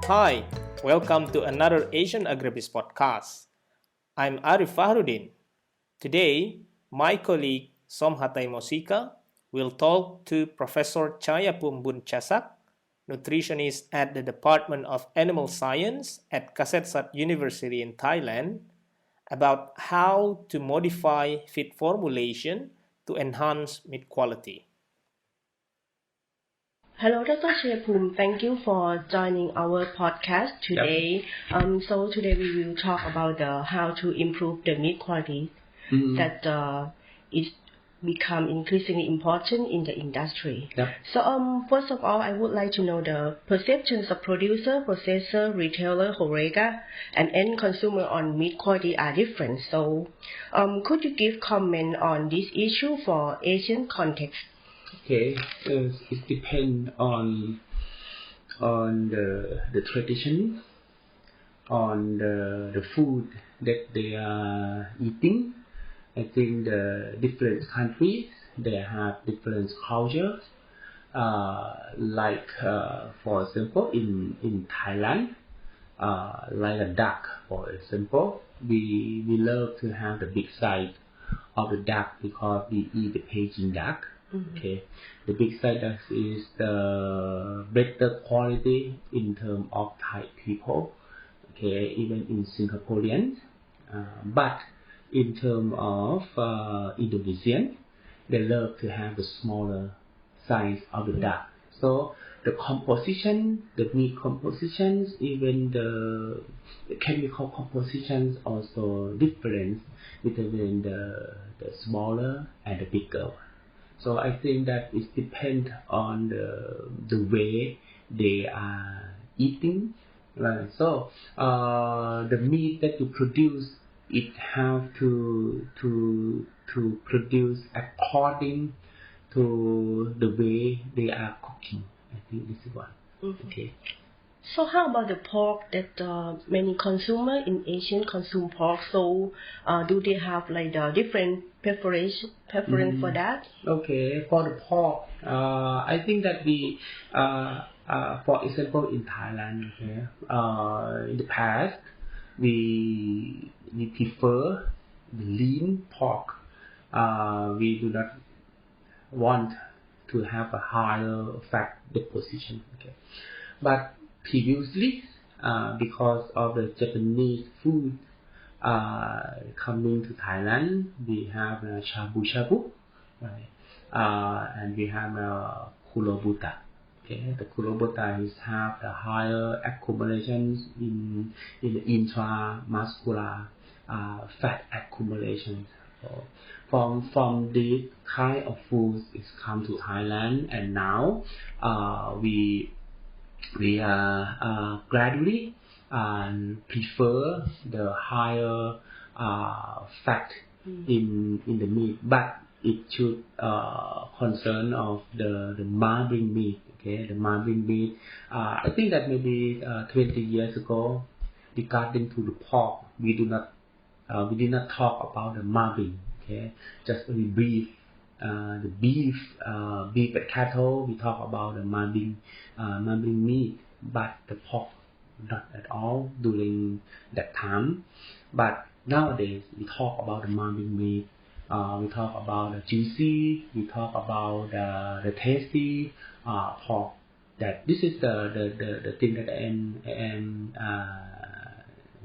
Hi, welcome to another Asian Agribiz podcast. I'm Arif Fahrudin. Today, my colleague Somhatay Mosika will talk to Professor Chaiyapoom Bunchasak, nutritionist at the Department of Animal Science at Kasetsart University in Thailand, about how to modify feed formulation to enhance meat quality. Hello, Dr. Chaiyapoom. Thank you for joining our podcast today. So today we will talk about how to improve the meat quality that is become increasingly important in the industry. So first of all, I would like to know the perceptions of producer, processor, retailer, horeca, and end consumer on meat quality are different. So could you give comment on this issue for Asian context? Okay, it depends on the tradition, on the food that they are eating. I think the different countries they have different cultures. Like for example, in Thailand, like a duck, for example, we love to have the big size of the duck because we eat the Beijing duck. Okay, the big size is the better quality in terms of Thai people. Okay, even in Singaporeans, but in terms of Indonesian, they love to have the smaller size of the duck. So the composition, the meat compositions, even the chemical compositions also different between the smaller and the bigger one. So I think that it depends on the way they are eating. Right. So the meat that you produce, it have to produce according to the way they are cooking. I think this is one. Okay. So how about the pork that many consumer in Asian consume pork? So do they have like the different preference for that? Okay, for the pork, I think that we, for example, in Thailand, okay, in the past, we prefer the lean pork. We do not want to have a higher fat deposition. Okay, but previously, because of the Japanese food coming to Thailand, we have shabu shabu, right? And we have kulobuta. Okay, the kulobuta is have the higher accumulations in the intramuscular fat accumulations. So from this kind of foods is come to Thailand, and now we gradually prefer the higher fat in the meat, but it should concern of the marine meat. Okay, the marine meat. I think that maybe 20 years ago, regarding to the pork, we did not talk about the marine. Okay, just very brief. The beef and cattle, we talk about the marine meat, but the pork not at all during that time. But nowadays we talk about the marine meat. We talk about the juicy. We talk about the tasty pork. That this is the thing that I am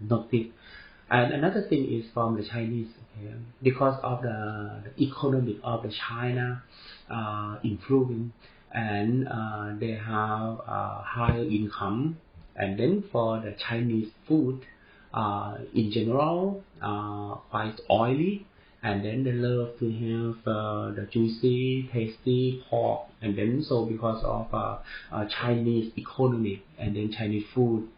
noticed. And another thing is from the Chinese, okay? Because of the economic of the China improving, and they have higher income, and then for the Chinese food in general quite oily, and then they love to have the juicy, tasty pork, and then so because of Chinese economy, and then Chinese food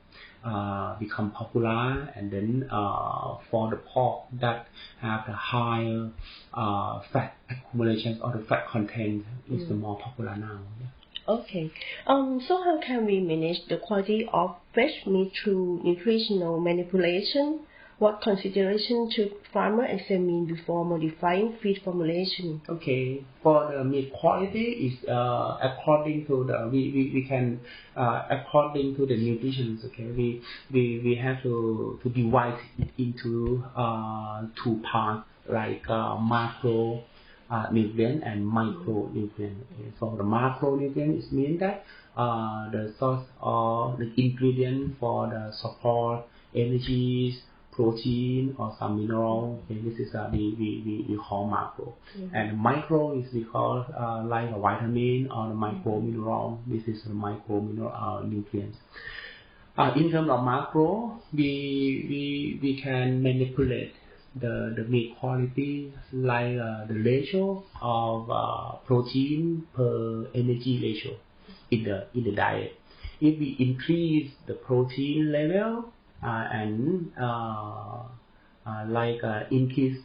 become popular, and then for the pork that have the higher fat accumulation or the fat content is the more popular now. Okay. So how can we manage the quality of fresh meat through nutritional manipulation? what consideration should farmer examine before modifying feed formulation? Okay, for the meat quality is according to the we can according to the nutrition. Okay, we have to divide it into two parts like macro nutrient and micronutrient. Okay, so the macronutrient is mean that the source or the ingredient for the support energies, protein or some mineral. Okay, this is we call macro. And micro is we call like a vitamin or the micro mineral. This is the micro mineral nutrients. In terms of macro, we can manipulate the meat quality like the ratio of protein per energy ratio in the diet. If we increase the protein level and increase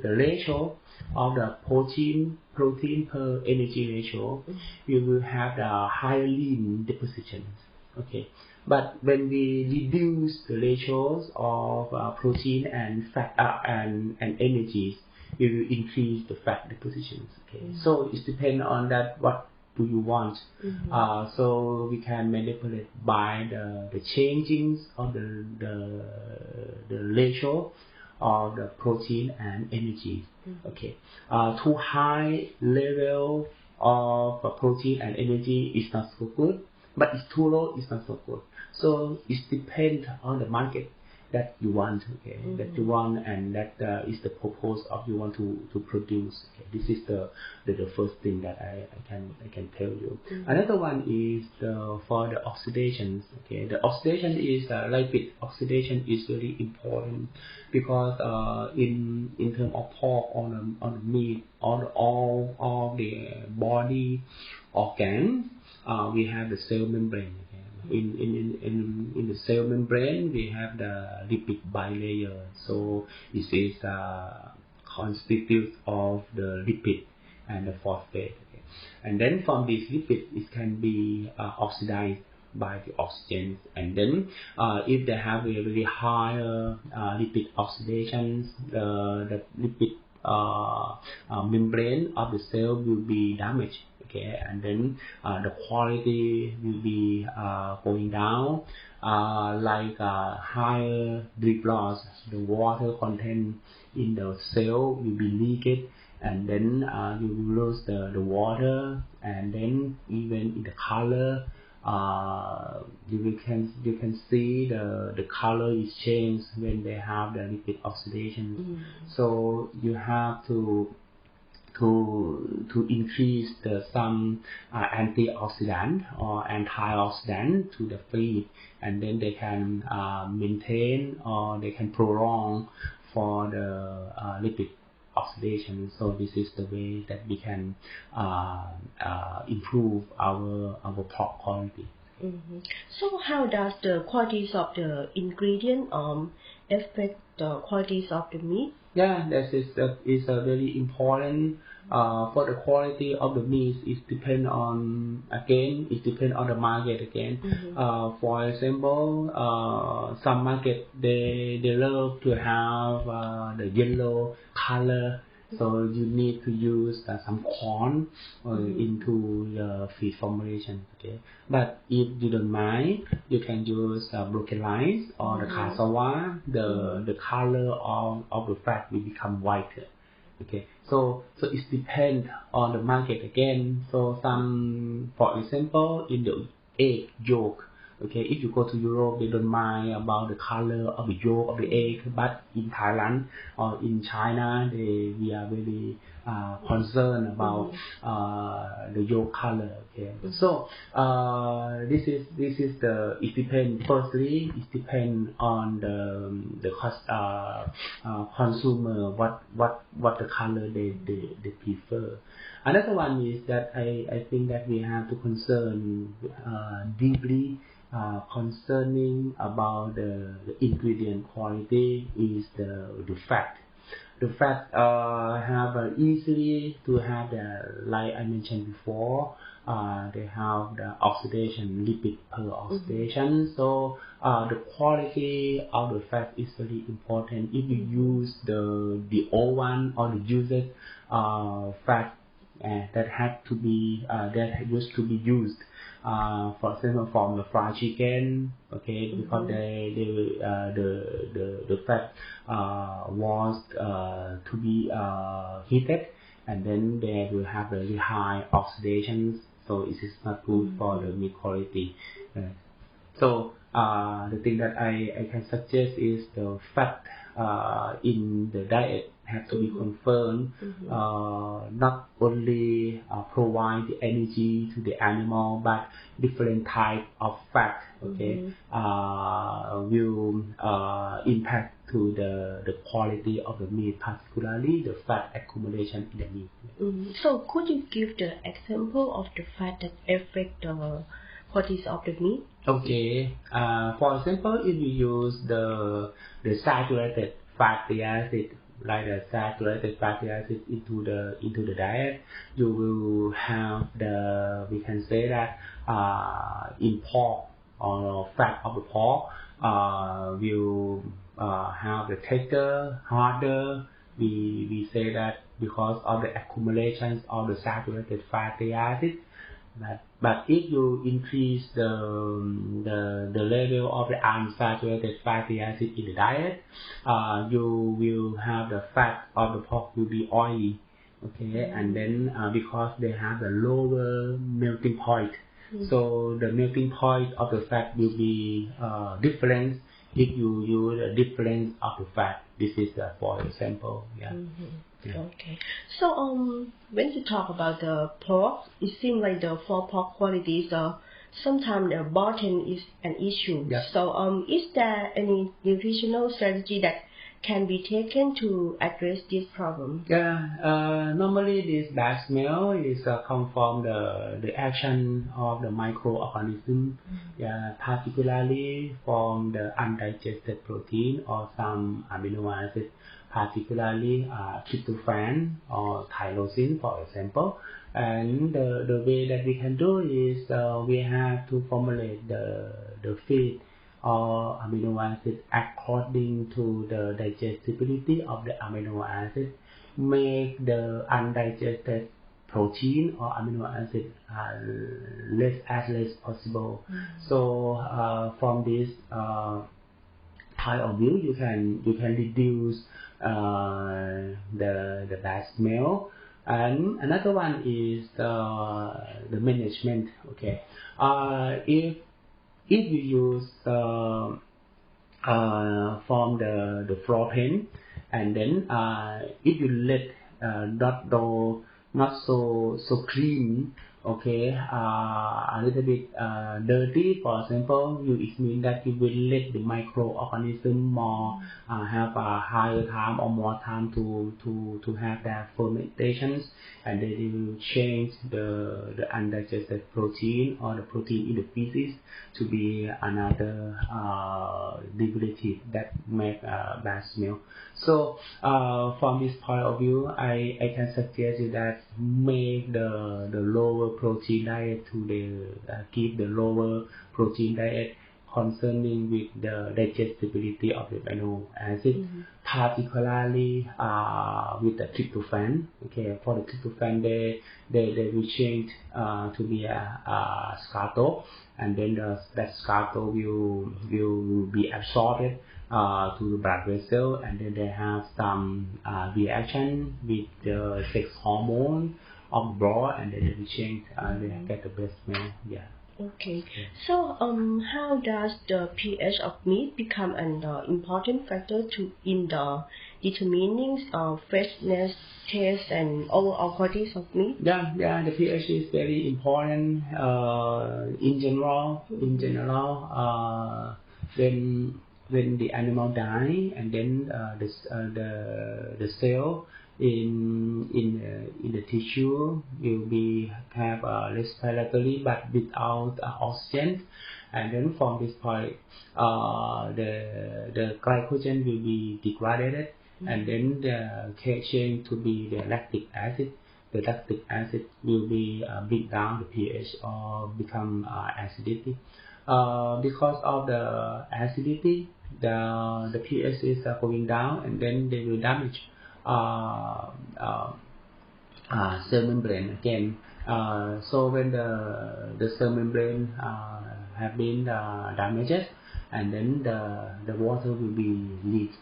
the ratio of the protein per energy ratio, we will have the higher lean depositions. Okay, but when we reduce the ratios of protein and fat and energies, we will increase the fat depositions. Okay, so it depends on that what do you want. So we can manipulate by the changings of the ratio of the protein and energy. Okay, too high level of protein and energy is not so good, but it's too low is not so good. So it depends on the market that you want. Okay, that you want, and that is the purpose of you want to produce. Okay, this is the first thing that I can tell you. Another one is for the oxidations. Okay, the oxidation is lipid oxidation is very important because in terms of pork on the meat on all the body organ, we have the cell membrane. In the cell membrane, we have the lipid bilayer. So this is constitutes of the lipid and the phosphate. Okay. And then from this lipid, it can be oxidized by the oxygen. And then if they have a very high lipid oxidations, the lipid membrane of the cell will be damaged. Okay, and then the quality will be going down, like higher drip loss. The water content in the cell will be leaked, and then you will lose the water, and then even in the color, you can see the color is changed when they have the lipid oxidation. So you have to increase some antioxidant or antioxidant to the feed, and then they can maintain or they can prolong for the lipid oxidation. So this is the way that we can improve our pork quality. So how does the qualities of the ingredient affect the qualities of the meat? Yeah, that is a very important. For the quality of the meat, it depends on the market again. For example, some market they love to have the yellow color, so you need to use some corn into the feed formulation. Okay, but if you don't mind, you can use broken rice or the cassava. The color of the fat will become whiter. Okay, so it depends on the market again. So for example, in the egg yolk. Okay, if you go to Europe, they don't mind about the color of the yolk of the egg, but in Thailand or in China, we are very concerned about the yolk color. Okay, so this is it depends. Firstly, it depends on the consumer what the color they prefer. Another one is that I think that we have to concern deeply concerning about the ingredient quality is the fat. the fat have easily to have the, like I mentioned before, they have the oxidation, lipid per oxidation. So the quality of the fat is very important. If you use the old one or the used fat that had to be that used to be used, for example, from the fried chicken, okay, because the fat was to be heated, and then they will have very high oxidation, so it is not good for the meat quality. So the thing that I can suggest is the fat in the diet have to be confirmed, not only provide the energy to the animal, but different type of fat, okay, will impact to the quality of the meat, particularly the fat accumulation in the meat. So could you give the example of the fat that affect the qualities of the meat? Okay. For example, if you use the saturated fatty acid, like the saturated fatty acid into the diet, you will have we can say that in pork or fat of the pork will have the texture harder. We say that because of the accumulations of the saturated fatty acid. But if you increase the level of the unsaturated fatty acid in the diet, you will have the fat of the pork will be oily, okay, and then because they have a lower melting point, so the melting point of the fat will be different if you use a difference of the fat. This is for example, yeah. Okay. So when you talk about the pork, it seems like the for pork qualities, sometimes the bottom is an issue. Yeah. So is there any nutritional strategy that can be taken to address this problem? Yeah. Normally this bad smell is come from the action of the microorganism, yeah, particularly from the undigested protein or some amino acids, particularly tryptophan or tyrosine, for example. And the way that we can do is we have to formulate the feed or amino acid according to the digestibility of the amino acid, make the undigested protein or amino acid less possible. So from this type of view, you can reduce the bad smell. And another one is the management. Okay, if you use from the floor pen, and then if you let not so clean, okay, a little bit dirty, for example, it means that you will let the microorganism more have a higher time or more time to have their fermentations, and they will change the undigested protein or the protein in the feces to be another derivative that make bad smell. So from this point of view, I can suggest you that make the lower protein diet to keep the lower protein diet concerning with the digestibility of the amino acid, particularly with the tryptophan. Okay, for the tryptophan, they will change to be a scato, and then that scato will be absorbed to the blood vessel, and then they have some reaction with the sex hormone of boar, and then they will change. They get the best smell. Yeah. Okay. So how does the pH of meat become an important factor in the determining freshness, taste, and overall qualities of meat? Yeah. The pH is very important. In general, when the animal die, and then the cell in the tissue will be have respiratory but without oxygen, and then from this point the glycogen will be degraded, and then the change to be the lactic acid. The lactic acid will be bring down the pH or become acidity. Because of the acidity, the pH is going down, and then they will damage cell membrane again. So when the cell membrane have been damaged, and then the water will be leaked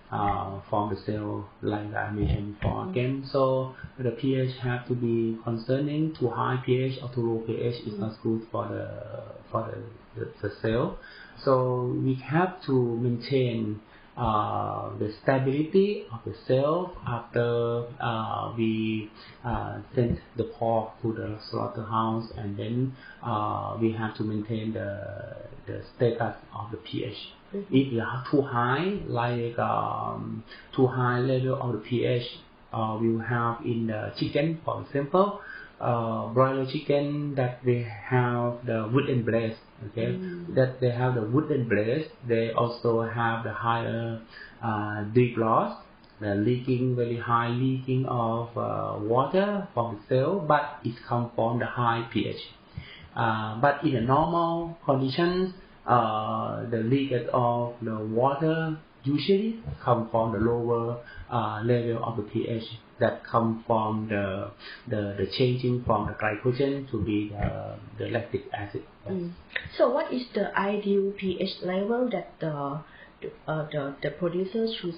from the cell, like I mentioned before again. So the pH have to be concerning. Too high pH or too low pH is not good for the cell. So we have to maintain the stability of the cell after we send the pork to the slaughterhouse, and then we have to maintain the status of the pH. If you have too high, like too high level of the pH, we will have in the chicken, for example, broiler chicken that they have the wooden breast. Okay, that they have the wooden breast. They also have the higher deep loss, the leaking, very high leaking of water from the cell, but it comes from the high pH. But in a normal conditions, the leakage of the water usually come from the lower level of the pH, that come from the changing from the glycogen to be the lactic acid. So what is the ideal pH level that the producers should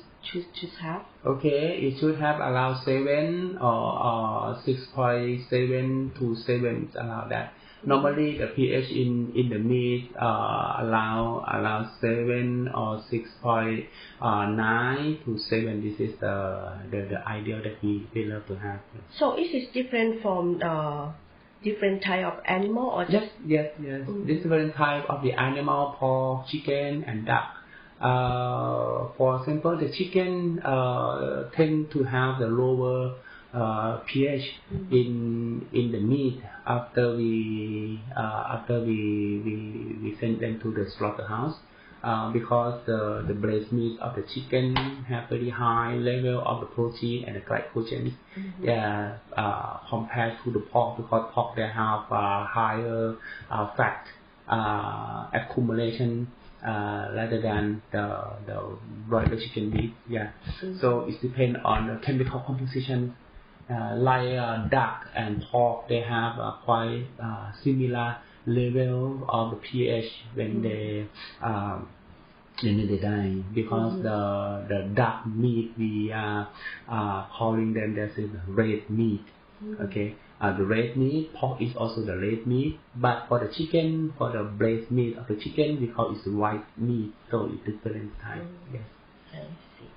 have? Okay, it should have around 7 or 6.7 to 7, around that. Normally the pH in the meat around 7 or 6.9 to 7. This is the ideal that we love to have. So is it different from different type of animal, or just? Yes. Different type of the animal, pork, chicken, and duck. For example, the chicken tend to have the lower pH in the meat after we send them to the slaughterhouse, because the breast meat of the chicken have very high level of the protein and the glycogen compared to the pork, because pork they have higher fat accumulation rather than the broiler chicken meat. So it depends on the chemical composition. Like duck and pork, they have quite similar level of the pH when they die, because the duck meat we are calling them as red meat. Okay, the red meat, pork is also the red meat, but for the chicken, for the breast meat of the chicken, we call it white meat. So it's different type. Yes. I see.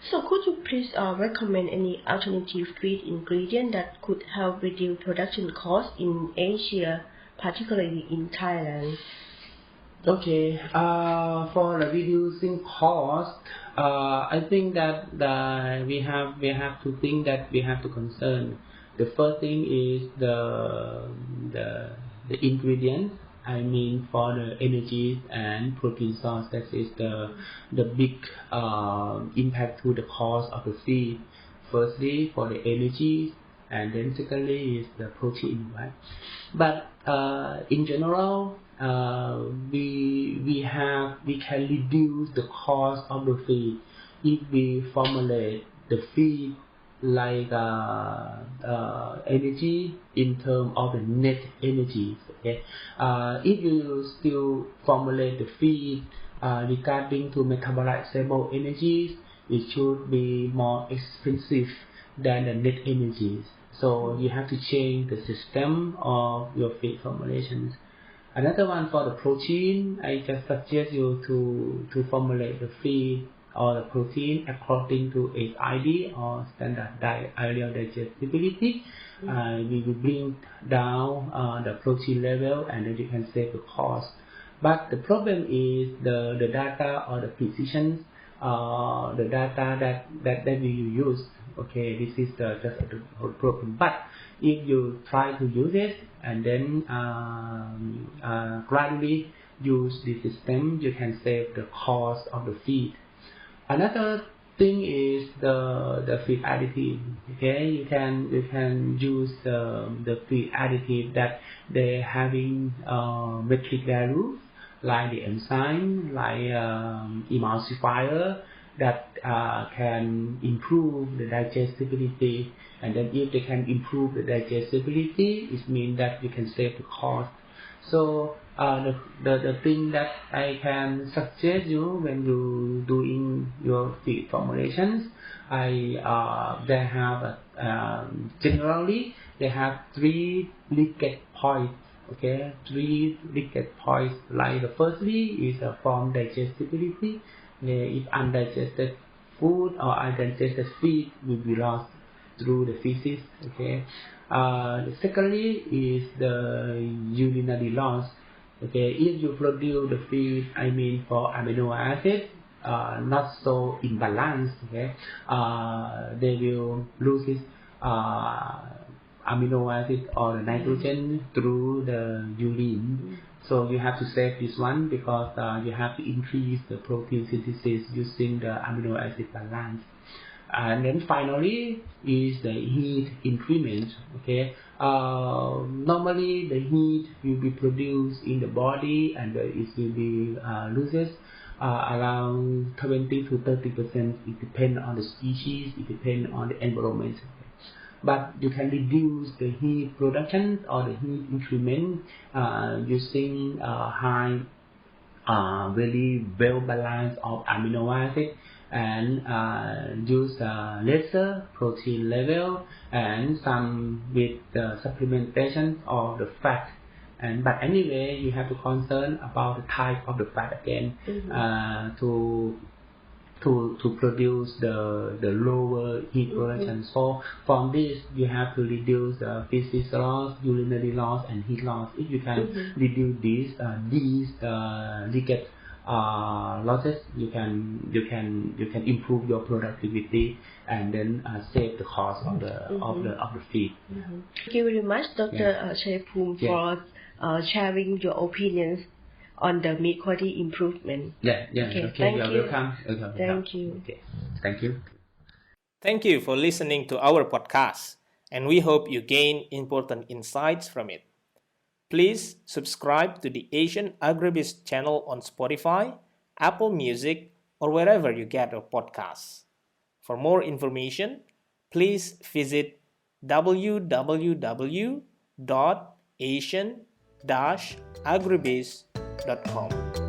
So could you please recommend any alternative feed ingredient that could help reduce production costs in Asia, particularly in Thailand? Okay, for the reducing cost, I think that we have to think that we have to concern. The first thing is the ingredients. I mean, for the energy and protein source, that is the big impact to the cost of the feed. Firstly, for the energy, and then secondly is the protein, right? But in general, we can reduce the cost of the feed if we formulate the feed like energy in terms of the net energy. Okay, if you still formulate the feed regarding to metabolizable energies, it should be more expensive than the net energies. So you have to change the system of your feed formulations. Another one for the protein, I just suggest you to formulate the feed or the protein according to SID or standard ideal digestibility. We will bring down the protein level, and then you can save the cost. But the problem is the data or the precision, the data that we use. Okay, this is just the whole problem. But if you try to use it and then gradually use the system, you can save the cost of the feed. Another thing is the feed additive. Okay, you can use the feed additive that they having metric value like the enzyme, like emulsifier that can improve the digestibility. And then if they can improve the digestibility, it means that we can save the cost. So the thing that I can suggest you when you doing your feed formulations, they have generally they have 3 leakage points. Okay, 3 leakage points. Like the firstly is from digestibility. If undigested food or undigested feed will be lost through the feces. Okay. Secondly is the urinary loss. Okay, if you produce the feed, I mean for amino acid, not so imbalanced. Okay, they will lose its amino acid or the nitrogen through the urine. So you have to save this one because you have to increase the protein synthesis using the amino acid balance. And then finally is the heat increment. Okay, normally the heat will be produced in the body and it will be loses around 20 to 30%. It depends on the species, it depends on the environment. But you can reduce the heat production or the heat increment using high very well balanced of amino acid and use lesser protein level and some with supplementation of the fat. And but anyway, you have to concern about the type of the fat again to produce the lower heat production. So from this you have to reduce the feces loss, urinary loss, and heat loss. If you can reduce these leakage losses, you can improve your productivity and then save the cost of the feed. Thank you very much, Dr. Chaiyapoom, for sharing your opinions on the meat quality improvement. Okay, thank you're you. welcome. Thank you. Okay, thank you. Thank you for listening to our podcast, and we hope you gain important insights from it. Please subscribe to the Asian Agribiz channel on Spotify, Apple Music, or wherever you get your podcasts. For more information, please visit www.asian-agribiz.com.